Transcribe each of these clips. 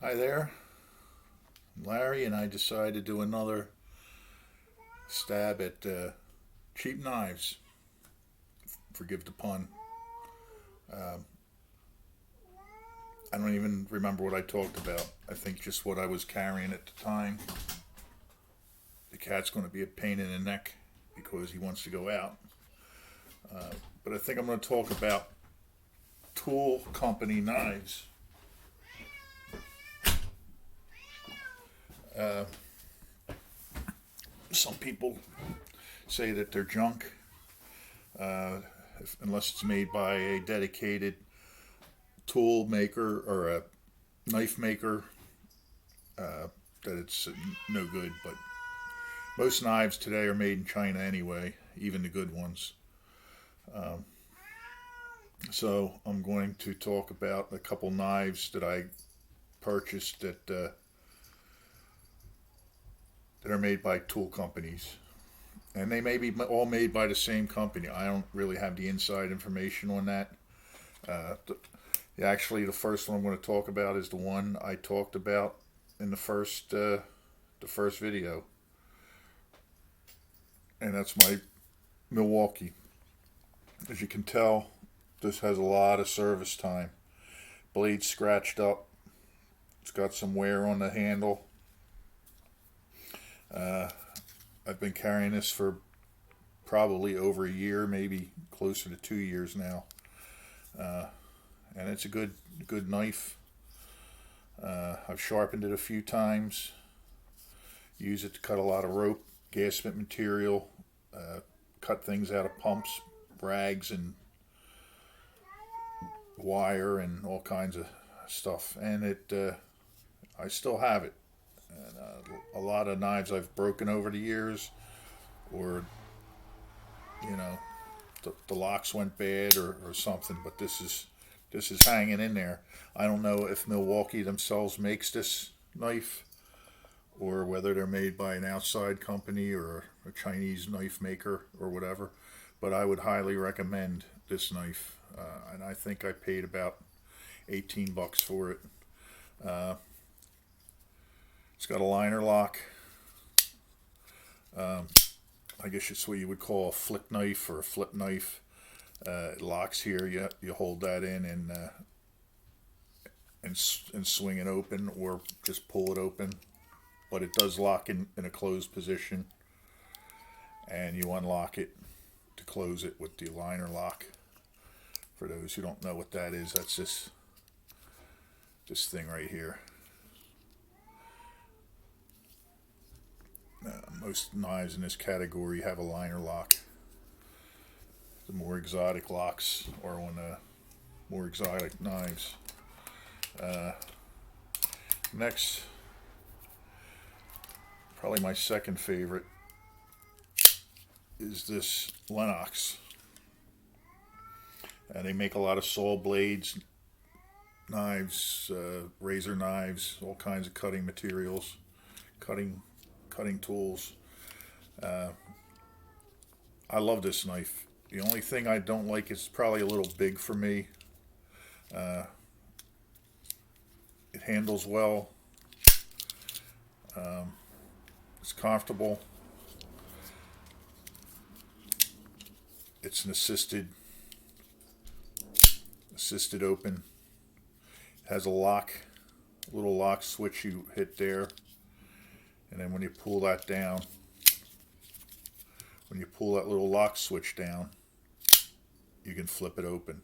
Hi there, Larry, and I decided to do another stab at cheap knives. Forgive the pun. Um, I don't even remember what I talked about. I think just what I was carrying at the time. The cat's going to be a pain in the neck because he wants to go out. But I think I'm going to talk about tool company knives. Uh, some people say that they're junk uh, unless it's made by a dedicated tool maker or a knife maker, uh, that it's no good. But most knives today are made in China anyway, even the good ones. Um, so I'm going to talk about a couple knives that I purchased that are made by tool companies. And they may be all made by the same company. I don't really have the inside information on that. Uh, Actually, the first one I'm going to talk about is the one I talked about in the first video, and that's my Milwaukee. As you can tell, this has a lot of service time. Blade scratched up. It's got some wear on the handle. Uh, I've been carrying this for probably over a year, maybe closer to 2 years now. Uh, and it's a good knife. I've sharpened it a few times. Use it to cut a lot of rope, gasket material, cut things out of pumps, rags, and wire, and all kinds of stuff. And I still have it. And a lot of knives I've broken over the years, or you know, the locks went bad or something. But this is hanging in there. I don't know if Milwaukee themselves makes this knife, or whether they're made by an outside company or a Chinese knife maker or whatever. But I would highly recommend this knife, and I think I paid about $18 for it. Uh, it's got a liner lock. Um, I guess it's what you would call a flick knife or a flip knife. It locks here. You hold that in and swing it open, or just pull it open. But it does lock in a closed position, and you unlock it to close it with the liner lock. For those who don't know what that is, that's this thing right here. Most knives in this category have a liner lock. The more exotic locks are on more exotic knives. Uh, Next, probably my second favorite is this Lennox. They make a lot of saw blades, knives, razor knives, all kinds of cutting materials, cutting tools. Uh, I love this knife. The only thing I don't like is probably a little big for me. Uh, it handles well. Um, it's comfortable. It's an assisted open. It has a little lock switch you hit there, and then when you pull that little lock switch down, you can flip it open,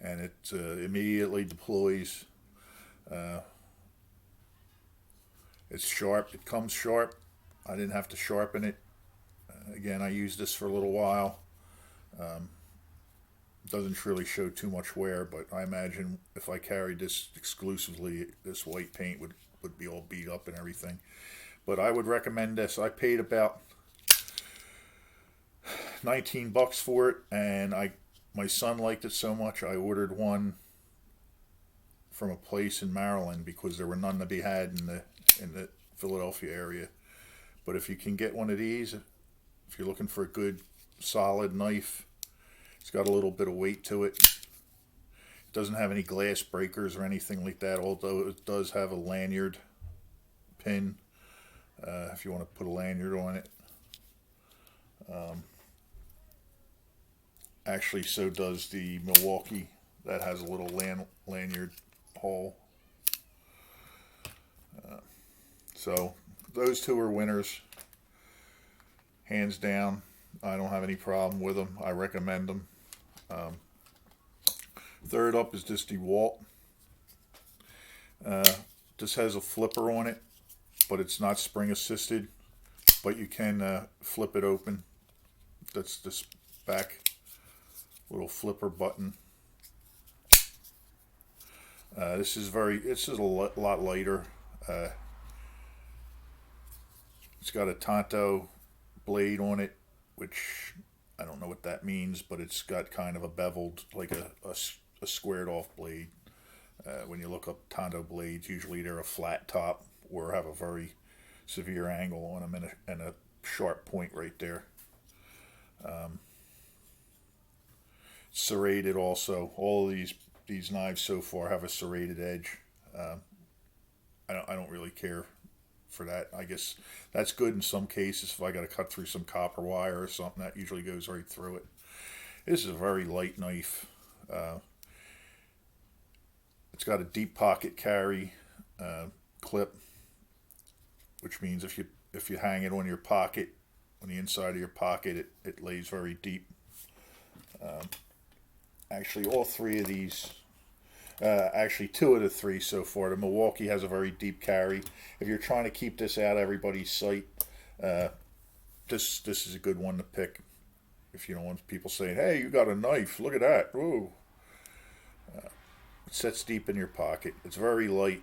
and it immediately deploys. Uh, it's sharp. It comes sharp. I didn't have to sharpen it. Again, I used this for a little while. Um, doesn't really show too much wear, but I imagine if I carried this exclusively, this white paint would be all beat up and everything. But I would recommend this. I paid about $19 for it, and my son liked it so much I ordered one from a place in Maryland because there were none to be had in the Philadelphia area. But if you can get one of these, if you're looking for a good solid knife, it's got a little bit of weight to it. Doesn't have any glass breakers or anything like that, although it does have a lanyard pin if you want to put a lanyard on it. Actually, so does the Milwaukee. That has a little lanyard hole. So those two are winners, hands down. I don't have any problem with them. I recommend them. Third up is this DeWalt. This has a flipper on it, but it's not spring assisted, but you can flip it open. That's this back little flipper button. This is a lot lighter. It's got a Tonto blade on it, which I don't know what that means, but it's got kind of a beveled, like a squared off blade. When you look up Tonto blades, usually they're a flat top or have a very severe angle on them and a sharp point right there. Serrated also. All of these knives so far have a serrated edge. I don't really care for that. I guess that's good in some cases. If I got to cut through some copper wire or something, that usually goes right through it. This is a very light knife. It's got a deep pocket carry clip, which means if you hang it on your pocket, on the inside of your pocket, it lays very deep. Actually, all three of these, actually two of the three so far. The Milwaukee has a very deep carry. If you're trying to keep this out of everybody's sight, this is a good one to pick. If you don't want people saying, "Hey, you got a knife? Look at that!" Ooh. It sits deep in your pocket. It's very light.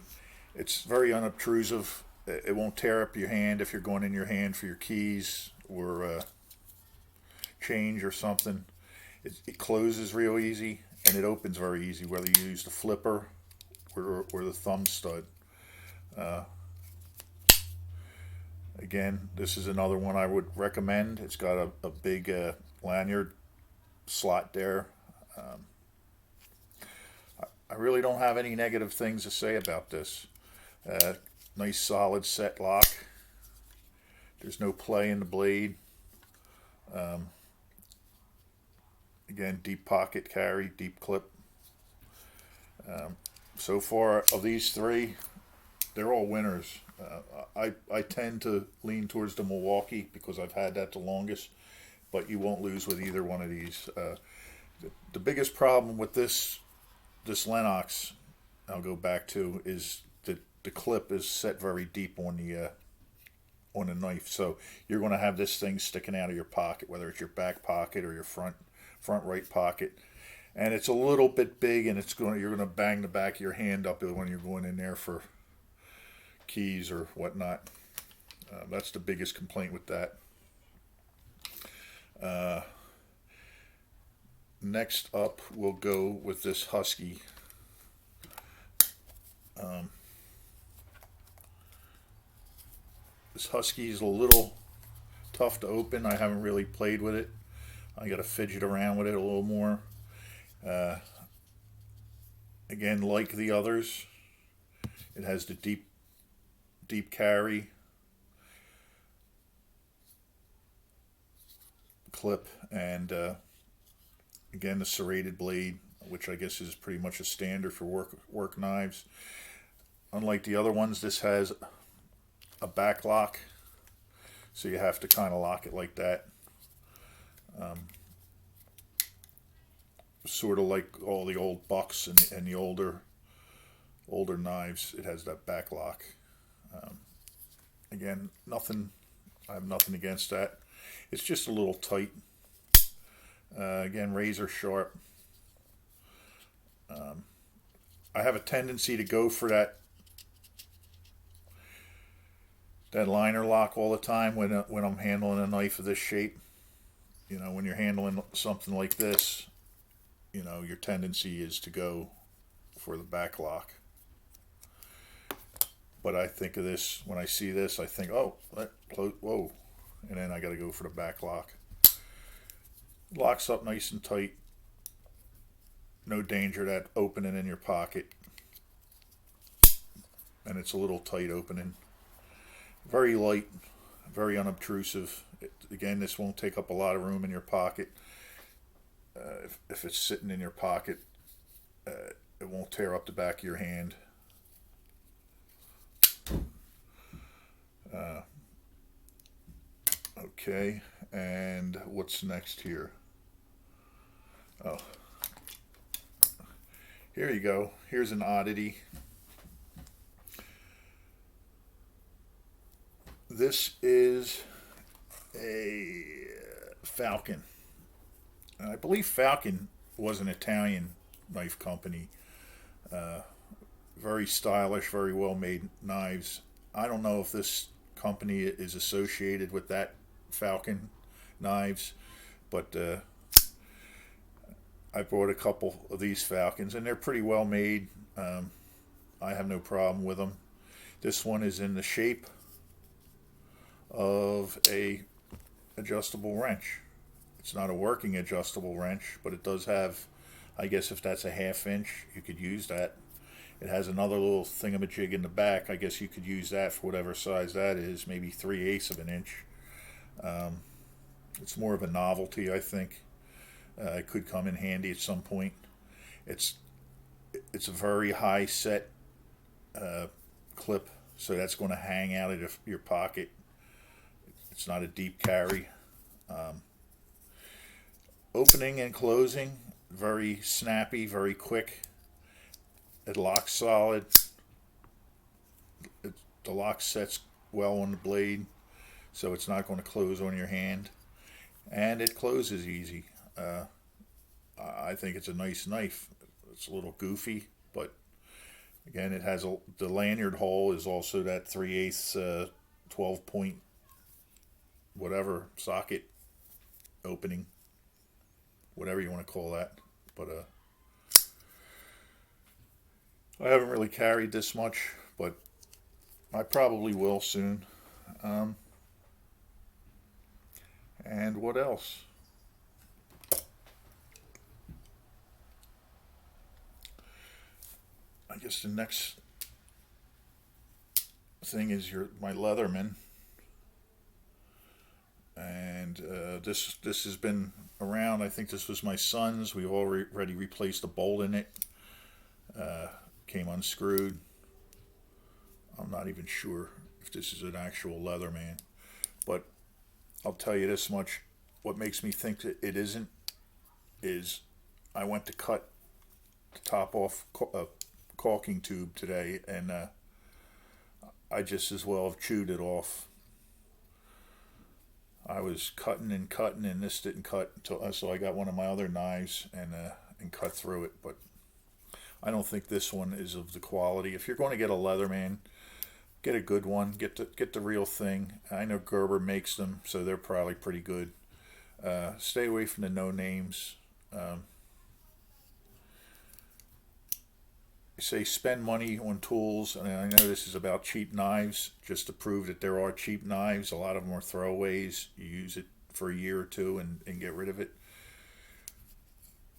It's very unobtrusive. It won't tear up your hand if you're going in your hand for your keys or change or something. It closes real easy and it opens very easy, whether you use the flipper or the thumb stud. Again, this is another one I would recommend. It's got a big lanyard slot there. I really don't have any negative things to say about this. Nice solid set lock. There's no play in the blade. Again, deep pocket carry, deep clip. So far of these three, they're all winners. I tend to lean towards the Milwaukee because I've had that the longest, but you won't lose with either one of these. The biggest problem with this Lennox, I'll go back to, is that the clip is set very deep on the knife, so you're going to have this thing sticking out of your pocket, whether it's your back pocket or your front right pocket, and it's a little bit big, and you're going to bang the back of your hand up when you're going in there for keys or whatnot. That's the biggest complaint with that. Next up, we'll go with this Husky. This Husky is a little tough to open. I haven't really played with it. I got to fidget around with it a little more. Again, like the others, it has the deep carry clip and again the serrated blade, which I guess is pretty much a standard for work knives. Unlike the other ones, this has a back lock, so you have to kind of lock it like that. Sort of like all the old bucks and the older knives, it has that back lock. Again, I have nothing against that. It's just a little tight. Again, razor sharp. I have a tendency to go for that liner lock all the time when I'm handling a knife of this shape. You know, when you're handling something like this, you know, your tendency is to go for the back lock. But I think of this, when I see this, I think, oh, whoa, and then I got to go for the back lock. Locks up nice and tight. no danger of that opening in your pocket. And it's a little tight opening. Very light, very unobtrusive. Again, this won't take up a lot of room in your pocket. If it's sitting in your pocket, it won't tear up the back of your hand. Okay, and what's next here? Oh, here you go. Here's an oddity. This is a Falcon. I believe Falcon was an Italian knife company. Very stylish, very well made knives. I don't know if this company is associated with that Falcon knives, but I bought a couple of these Falcons, and they're pretty well made. I have no problem with them. This one is in the shape of a adjustable wrench. It's not a working adjustable wrench, but it does have, I guess if that's a 1/2 inch, you could use that. It has another little thingamajig in the back. I guess you could use that for whatever size that is, maybe 3/8 of an inch. It's more of a novelty, I think. It could come in handy at some point. It's a very high set clip, so that's going to hang out of your pocket. It's not a deep carry. Opening and closing, very snappy, very quick. It locks solid. The lock sets well on the blade, so it's not going to close on your hand. And it closes easy. I think it's a nice knife. It's a little goofy, but again, it has the lanyard hole is also that 3/8 12 point whatever socket opening, whatever you want to call that. But I haven't really carried this much, but I probably will soon. And what else? I guess the next thing is my Leatherman. And this has been around. I think this was my son's. We've already replaced a bolt in it. Came unscrewed. I'm not even sure if this is an actual Leatherman, but I'll tell you this much. What makes me think that it isn't is I went to cut the top off a caulking tube today, and I just as well have chewed it off. I was cutting, and this didn't cut until so I got one of my other knives and cut through it. But I don't think this one is of the quality. If you're going to get a Leatherman, get a good one. Get the real thing. I know Gerber makes them, so they're probably pretty good. Stay away from the no names. Say spend money on tools, and I know this is about cheap knives, just to prove that there are cheap knives. A lot of them are throwaways. You use it for a year or two and get rid of it.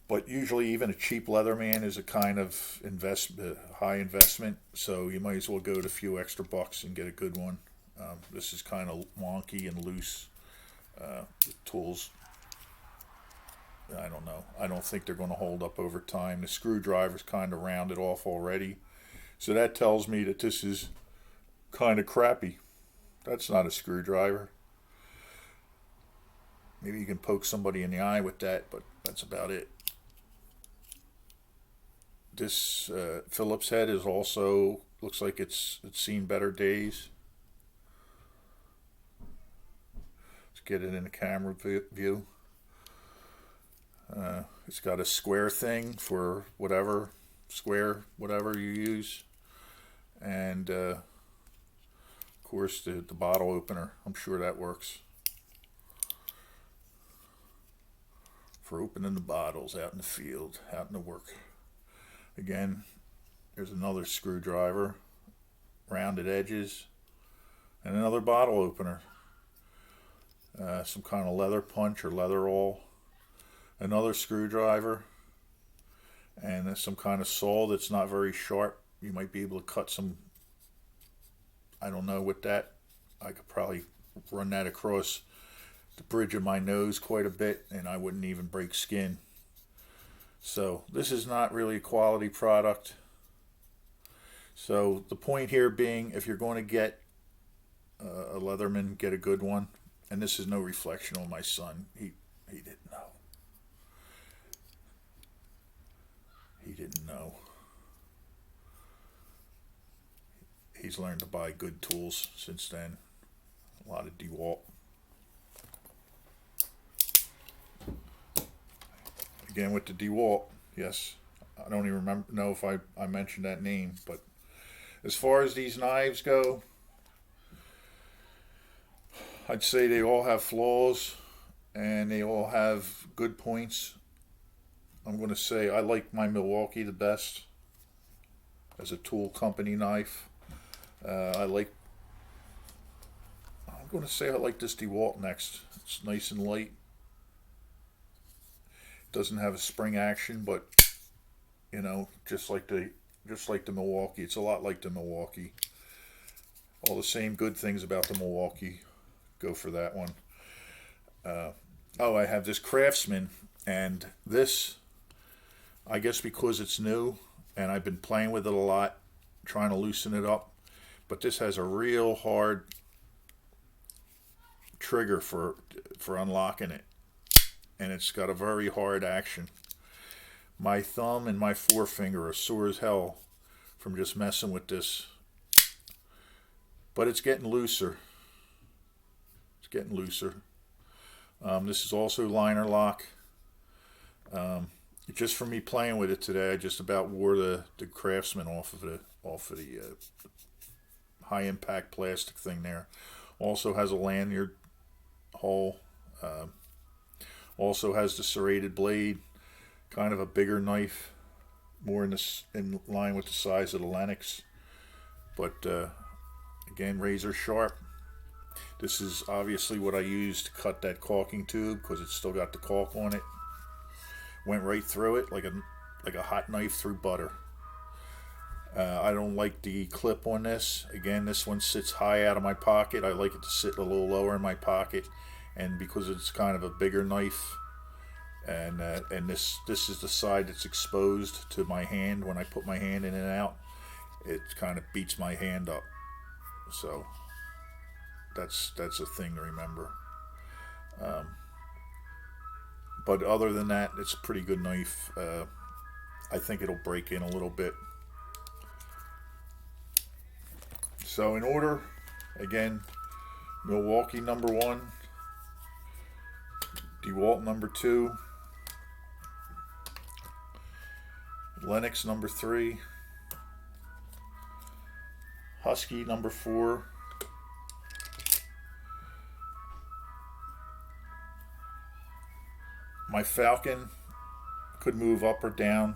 But usually even a cheap Leatherman is a kind of high investment, so you might as well go to a few extra bucks and get a good one. This is kind of wonky and loose. The tools, I don't know. I don't think they're going to hold up over time. The screwdriver's kind of rounded off already. So that tells me that this is kind of crappy. That's not a screwdriver. Maybe you can poke somebody in the eye with that, but that's about it. This Phillips head is also, looks like it's seen better days. Let's get it in the camera view. It's got a square thing for whatever you use, and of course the bottle opener. I'm sure that works for opening the bottles out in the field, out in the work. Again, there's another screwdriver, rounded edges, and another bottle opener. Some kind of leather punch or leather awl. Another screwdriver, and there's some kind of saw that's not very sharp. You might be able to cut some, I don't know, with that. I could probably run that across the bridge of my nose quite a bit, and I wouldn't even break skin. So this is not really a quality product. So the point here being, if you're going to get a Leatherman, get a good one. And this is no reflection on my son. He didn't know. He didn't know. He's learned to buy good tools since then. A lot of DeWalt. Again with the DeWalt, yes. I don't even know if I mentioned that name, but as far as these knives go, I'd say they all have flaws and they all have good points. I'm going to say I like my Milwaukee the best as a tool company knife. I'm going to say I like this DeWalt next. It's nice and light. Doesn't have a spring action, but you know, just like the Milwaukee. It's a lot like the Milwaukee. All the same good things about the Milwaukee. Go for that one. I have this Craftsman, and this, I guess because it's new and I've been playing with it a lot, trying to loosen it up, but this has a real hard trigger for unlocking it, and it's got a very hard action. My thumb and my forefinger are sore as hell from just messing with this, but it's getting looser. Getting looser. This is also liner lock. Just from me playing with it today, I just about wore the Craftsman off of the high impact plastic thing there. Also has a lanyard hole. Also has the serrated blade, kind of a bigger knife, more in line with the size of the Lenox, but again, razor sharp. This is obviously what I used to cut that caulking tube because it's still got the caulk on it. Went right through it like a hot knife through butter. I don't like the clip on this. Again, this one sits high out of my pocket. I like it to sit a little lower in my pocket, and because it's kind of a bigger knife, and this is the side that's exposed to my hand when I put my hand in and out, it kind of beats my hand up. So that's a thing to remember. But other than that, it's a pretty good knife. I think it'll break in a little bit. So in order, again, Milwaukee number 1, DeWalt number 2, Lenox number 3, Husky number 4, my Falcon could move up or down.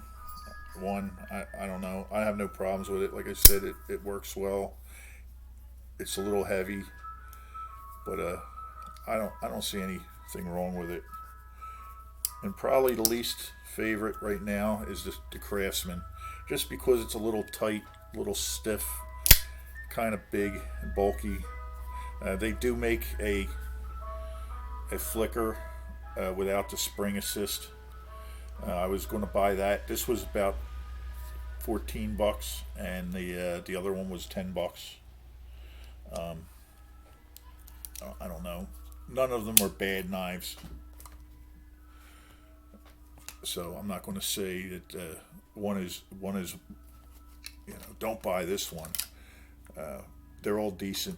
I don't know. I have no problems with it. Like I said, it works well. It's a little heavy, but I don't see anything wrong with it. And probably the least favorite right now is the Craftsman, just because it's a little tight, a little stiff, kind of big and bulky. They do make a flicker without the spring assist. I was going to buy that. This was about $14, and the other one was $10. I don't know. None of them are bad knives, so I'm not going to say that one is don't buy this one. They're all decent.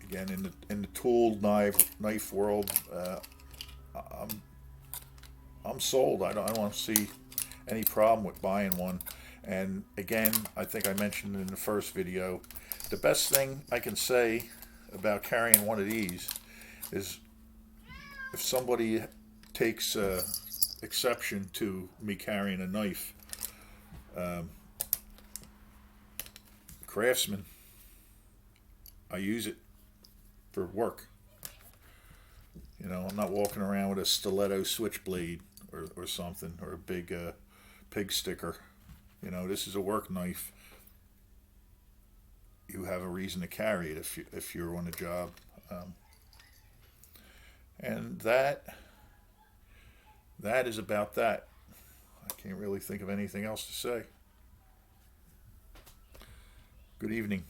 Again, in the tool knife world, I'm sold. I don't see any problem with buying one. And again, I think I mentioned in the first video, the best thing I can say about carrying one of these is if somebody takes exception to me carrying a knife, Craftsman, I use it for work. I'm not walking around with a stiletto switchblade or something, or a big pig sticker. You know, this is a work knife. You have a reason to carry it if you're on a job, and that is about that. I can't really think of anything else to say. Good evening.